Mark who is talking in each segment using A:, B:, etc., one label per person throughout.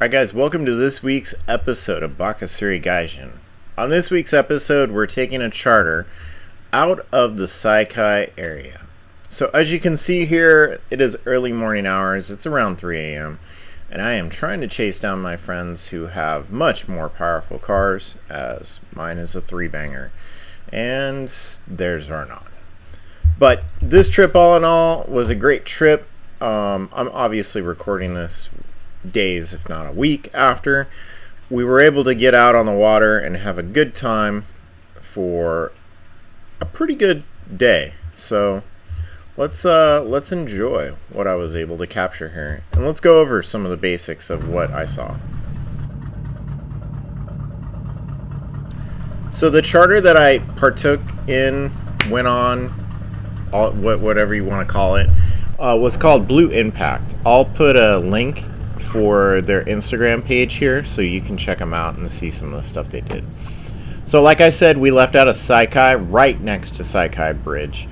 A: Alright guys, welcome to this week's episode of Baka Tsuri Gaijin. On this week's episode, we're taking a charter out of the Saikai area. So as you can see here, it is early morning hours, it's around 3 a.m. and I am trying to chase down my friends who have much more powerful cars, as mine is a 3-banger, and theirs are not. But this trip all in all was a great trip. I'm obviously recording this days, if not a week after. We were able to get out on the water and have a good time for a pretty good day. So let's enjoy what I was able to capture here, and let's go over some of the basics of what I saw. So the charter that I partook in, went on, whatever you want to call it, was called Blue Impact. I'll put a link for their Instagram page here so you can check them out and see some of the stuff they did. So like I said, we left out of Saikai, right next to Saikai Bridge.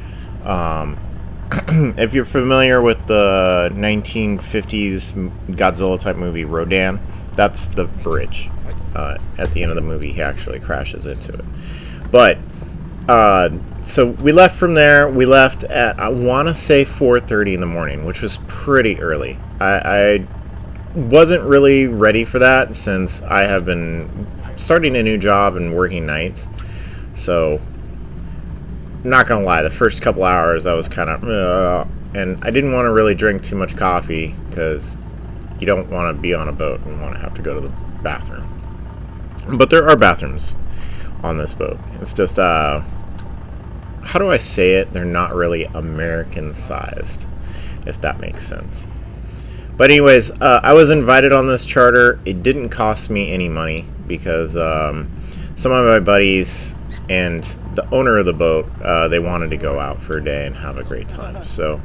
A: If you're familiar with the 1950s Godzilla type movie Rodan, that's the bridge. At the end of the movie, he actually crashes into it. But so we left from there. We left at, I want to say, 4:30 in the morning, which was pretty early. I wasn't really ready for that since I have been starting a new job and working nights. So, I'm not gonna lie, the first couple hours I was kind of, and I didn't want to really drink too much coffee because you don't want to be on a boat and want to have to go to the bathroom. But there are bathrooms on this boat. It's just, how do I say it? They're not really American sized, if that makes sense. But anyways, I was invited on this charter. It didn't cost me any money because some of my buddies and the owner of the boat, they wanted to go out for a day and have a great time. So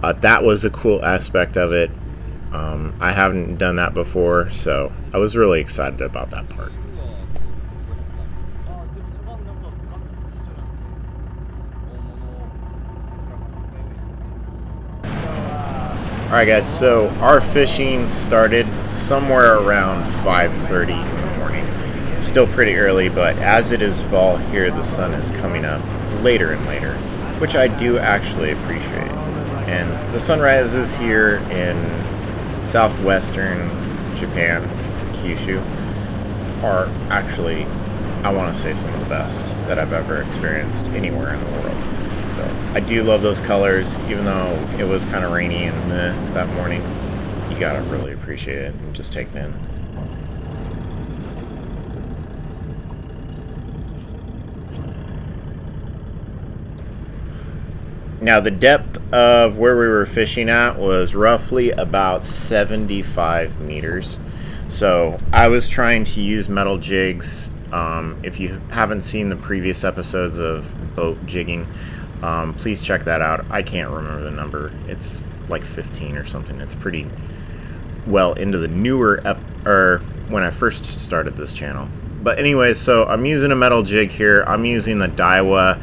A: that was a cool aspect of it. I haven't done that before, so I was really excited about that part. Alright guys, so our fishing started somewhere around 5:30 in the morning. Still pretty early, but as it is fall here, the sun is coming up later and later, which I do actually appreciate. And the sunrises here in southwestern Japan, Kyushu, are actually, I want to say, some of the best that I've ever experienced anywhere in the world. So I do love those colors, even though it was kind of rainy and that morning. You gotta really appreciate it and just take it in. Now the depth of where we were fishing at was roughly about 75 meters. So I was trying to use metal jigs. If you haven't seen the previous episodes of boat jigging, please check that out. I can't remember the number. It's like 15 or something. It's pretty well into the newer or when I first started this channel. But anyways, so I'm using a metal jig here. I'm using the Daiwa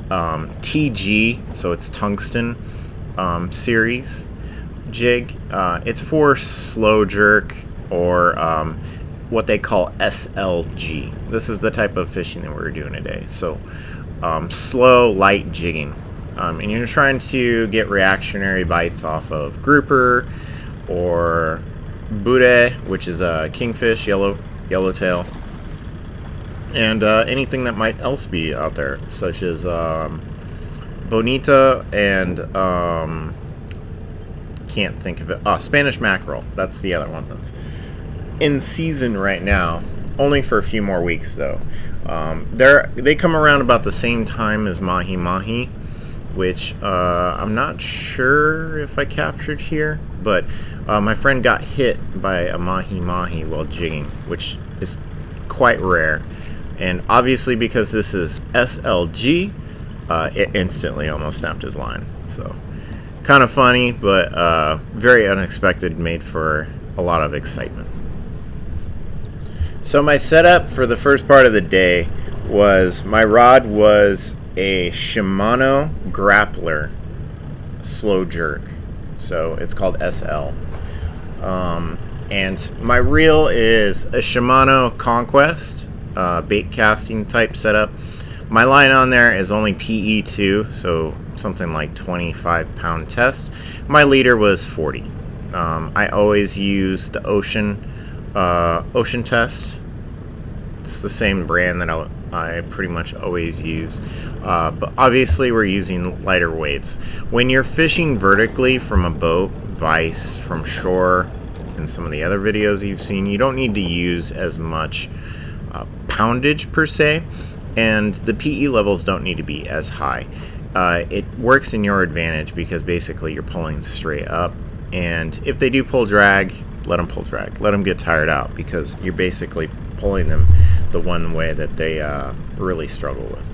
A: TG, so it's tungsten series jig. It's for slow jerk or what they call SLG. This is the type of fishing that we're doing today. So slow, light jigging. And you're trying to get reactionary bites off of grouper or bude, which is a kingfish, yellowtail, and anything that might else be out there, such as bonita and can't think of it. Spanish mackerel. That's the other one that's in season right now. Only for a few more weeks, though. They come around about the same time as mahi-mahi, which I'm not sure if I captured here, but my friend got hit by a mahi-mahi while jigging, which is quite rare. And obviously, because this is SLG, it instantly almost snapped his line. So, kind of funny, but very unexpected, made for a lot of excitement. So my setup for the first part of the day was, my rod was a Shimano Grappler slow jerk. So it's called SL. And my reel is a Shimano Conquest, bait casting type setup. My line on there is only PE2, so something like 25-pound test. My leader was 40. I always use the Ocean test. It's the same brand that I pretty much always use. But obviously we're using lighter weights. When you're fishing vertically from a boat, vice, from shore, and some of the other videos you've seen, you don't need to use as much poundage per se, and the PE levels don't need to be as high. It works in your advantage because basically you're pulling straight up, and if they do pull drag, let them pull drag. Let them get tired out because you're basically pulling them the one way that they really struggle with.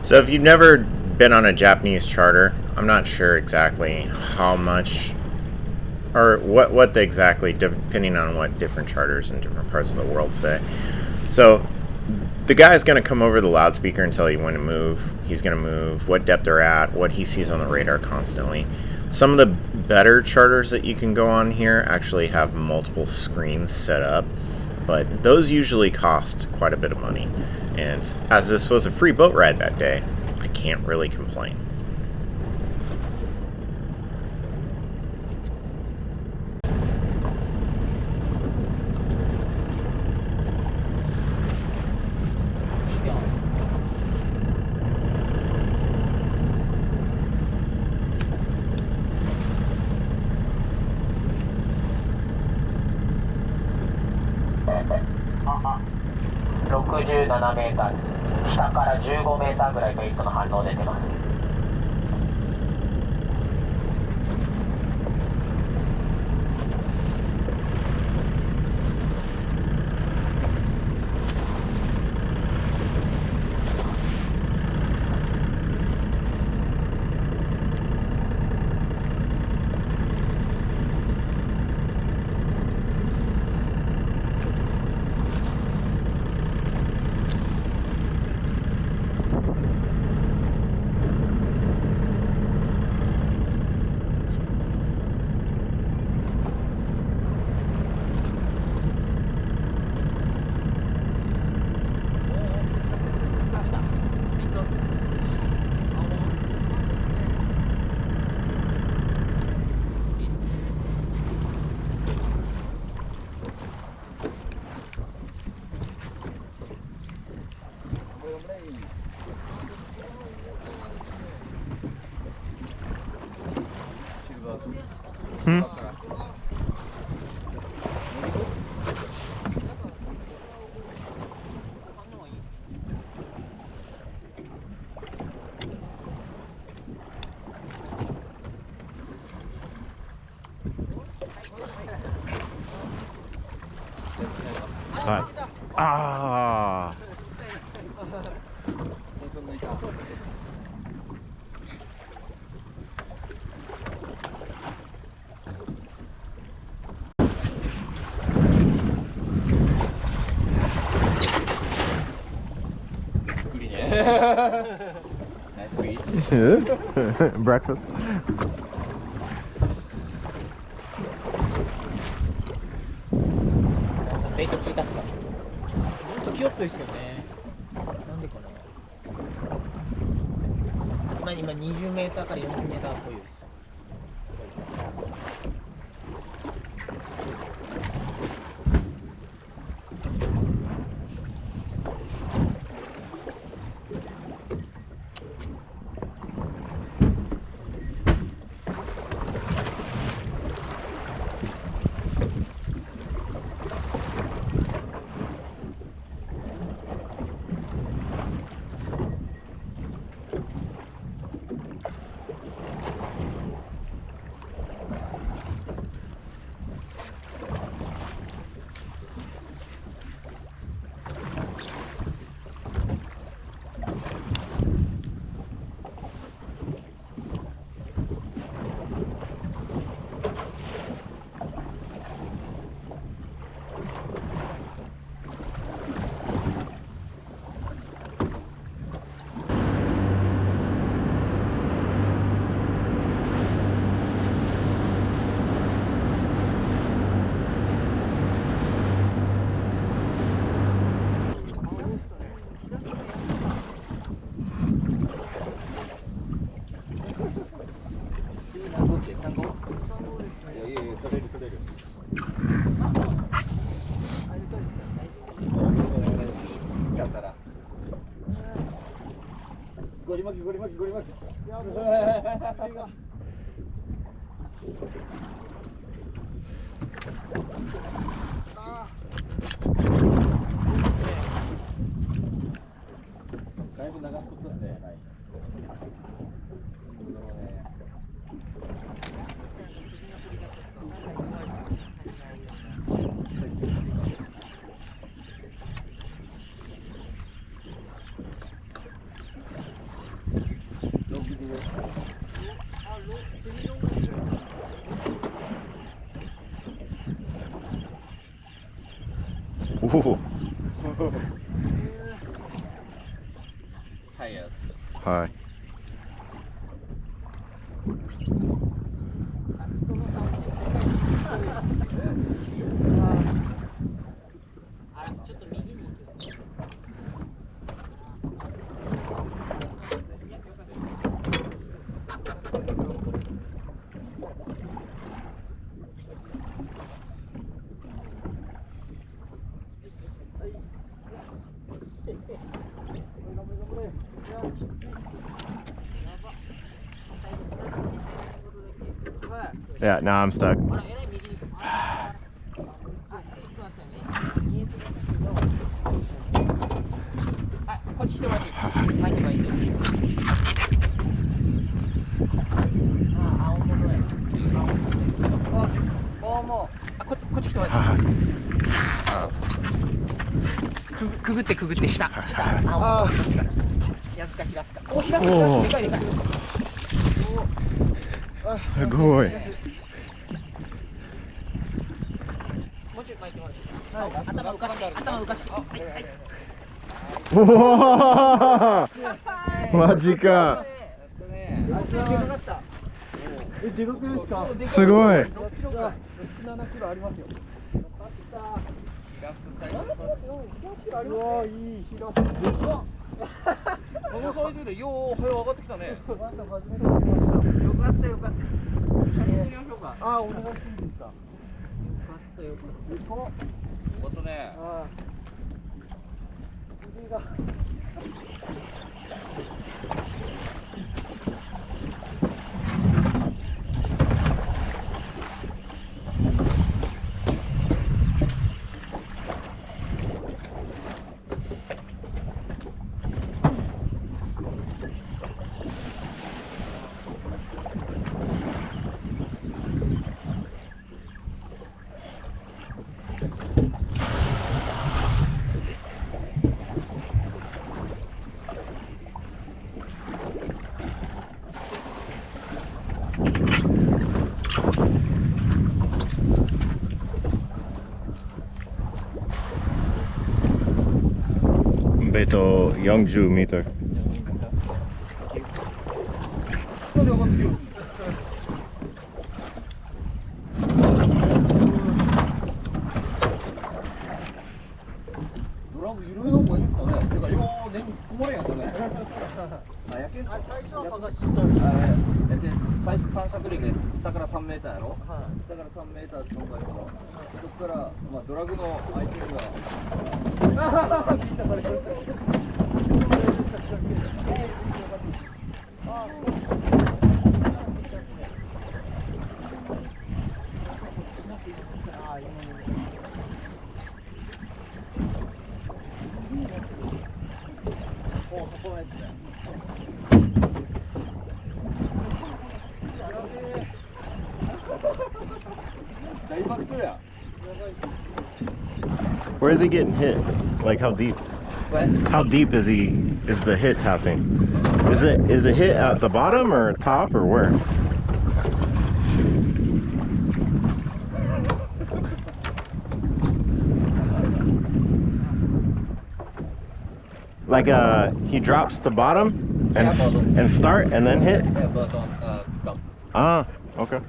A: So if you've never been on a Japanese charter, I'm not sure exactly how much or what exactly, depending on what different charters in different parts of the world say. So the guy's going to come over the loudspeaker and tell you when to move. He's going to move, what depth they're at, what he sees on the radar constantly. Some of the better charters that you can go on here actually have multiple screens set up, but those usually cost quite a bit of money. And as this was a free boat ride that day, I can't really complain.
B: Nice to eat.
A: Breakfast.
B: ベイトついたっすか。ずっとキヨッとですけどね。なんでかな。今20メーターから40メーターっぽいです。
C: ゴリ巻きゴリ巻きゴリ巻き。やばい。だいぶ長くとってね。
A: おお。
C: はいや。
A: はい。
B: ちょっと右に行く。
A: Yeah, now I'm stuck.
B: あら、えらい右に行く。あ、ちょっと待ってね。見えてるけど。あ、こっち来てもらっていいですか。前に前に。あ、青物や。青物ですけど。あ、もう。あ、こっち来てもらっていいですか。くぐって下。青物。やずか平すか。お、平すか。でかいでかい。
A: すごい。
B: もうちょい巻いてもらっていいですか。はい、頭浮かして。頭浮かして。はいはい。
A: おお。マジか。
C: え、でかくないですか。
A: すごい。
C: 6キロか。7キロありますよ。うわ、いいヒラス。でかっ。このサイズでよう早上がってきたね。よかったよかった。写真撮りましょうか。あ、お願いしていいですか。よかったよかった。よかったね。ああ。首が。
A: Beto40 meter.
C: 最初三尺で下から3メーターやろ、下から3メーターって考えると、そこから、まあ、ドラグの相手が
A: Where is he getting hit? Like how deep?
C: What?
A: How deep is the hit happening? Is it hit at the bottom or top or where? Like he drops to bottom and start and then hit?
C: Yeah, but dump.
A: Ah, okay.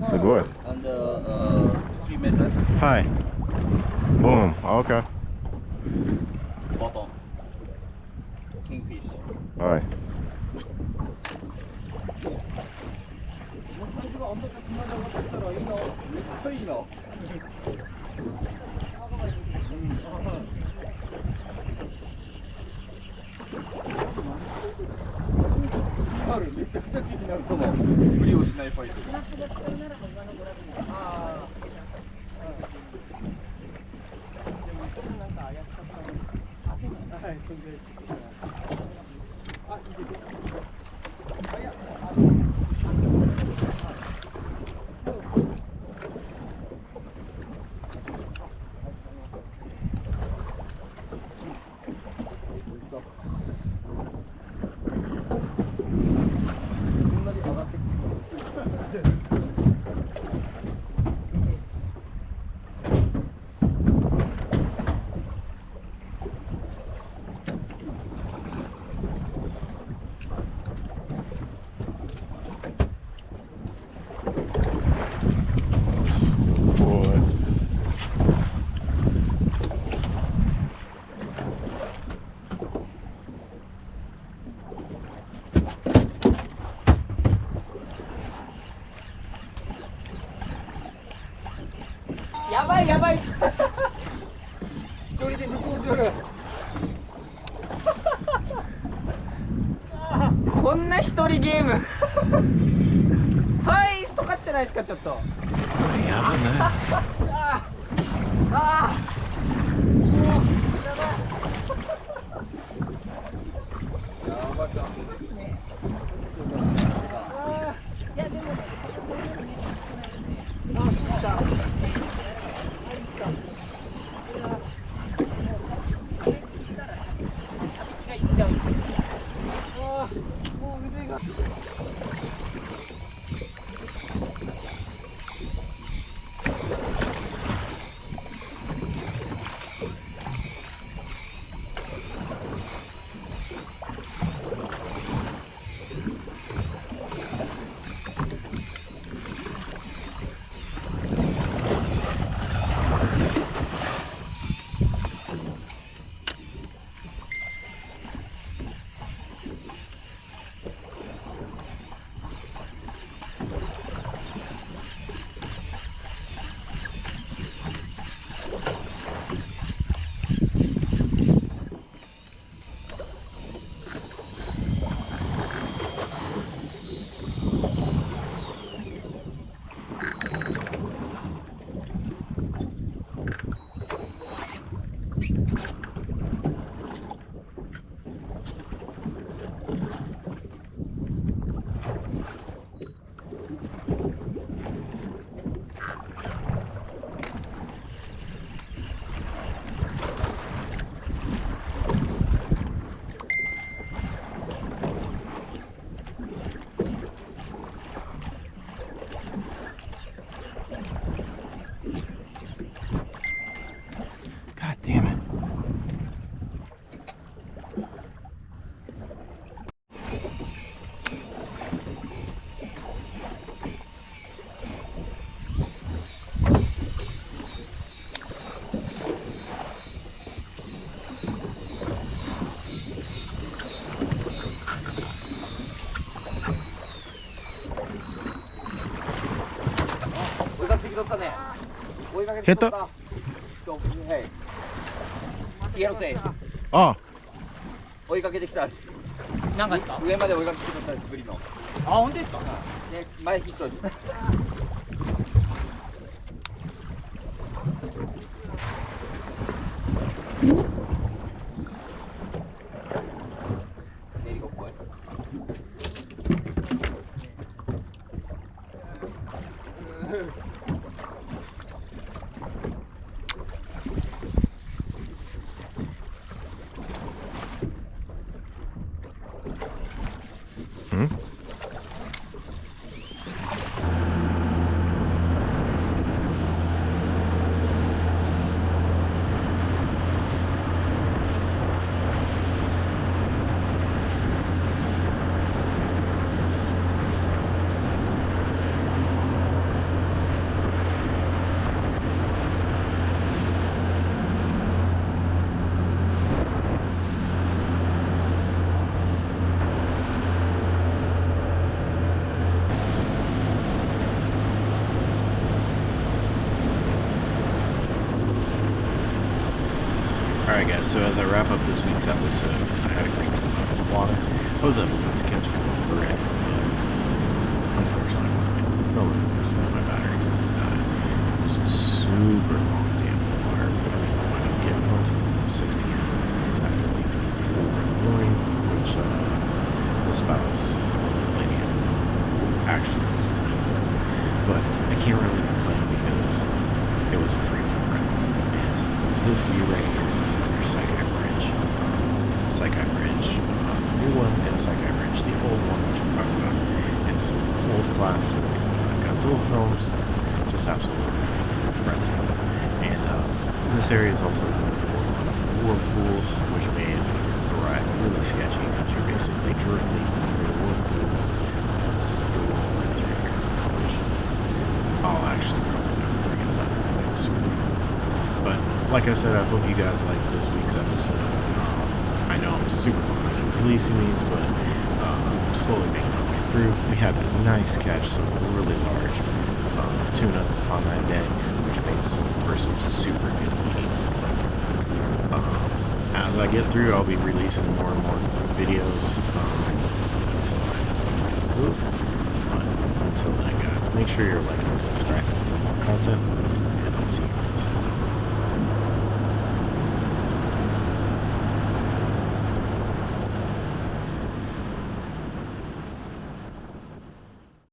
A: すごい。
C: And 3 meter.
A: はい。Boom. Okay.
C: Bottom. Kingfish.
A: はい。
C: あんだけ砂が上がってきたらいいな。めっちゃいいな。ある、めちゃくちゃ気になると思う。無理をしないファイト。ああ。なんか怪しかったね。あ、そうだ。はい、存在してた。あ、いいですよ。あ、いや、そんなに上がってきてやばいやばい。一人で向こう来る。こんな一人ゲーム。最初とかじゃないですか、ちょっと。
A: やばいね。
C: ああ。もうやばい。やばか。いやでもね、あ、そうか。もう腕が。
A: God damn it. Hit the. Oh.
C: 追いかけてきたです。
B: 何がですか？
C: 上まで追いかけてきたです、ブリの。
B: あ、本当ですか？
C: で、前ヒットです。
A: Hmm? Alright guys, so as I wrap up this week's episode, I had a great time out on the water. I was able to catch a couple of red, but unfortunately I wasn't able to film it, so my batteries did die. It was a super long day on the water. I didn't wind up getting home until 6 p.m. after leaving at 4 in the morning, which the spouse, the lady actually was really good. But I can't really complain because it was a free boat ride. And this view right here under Saikai Bridge, the new one, and Saikai Bridge, the old one, which I talked about, and some old classic Godzilla films, just absolutely amazing, breathtaking. And this area is also known for a lot of whirlpools, which made the ride really sketchy because you're basically drifting over the whirlpools as you're rolling through here, which I'll actually probably never forget that. It was super fun. But like I said, I hope you guys liked this week's episode. I know I'm super behind in releasing these, but I'm slowly making my way through. We had a nice catch, some really large tuna on that day, which made for some super good eating. But, as I get through, I'll be releasing more and more videos until I move. But until then, guys, make sure you're liking and subscribing for more content, and I'll see you soon.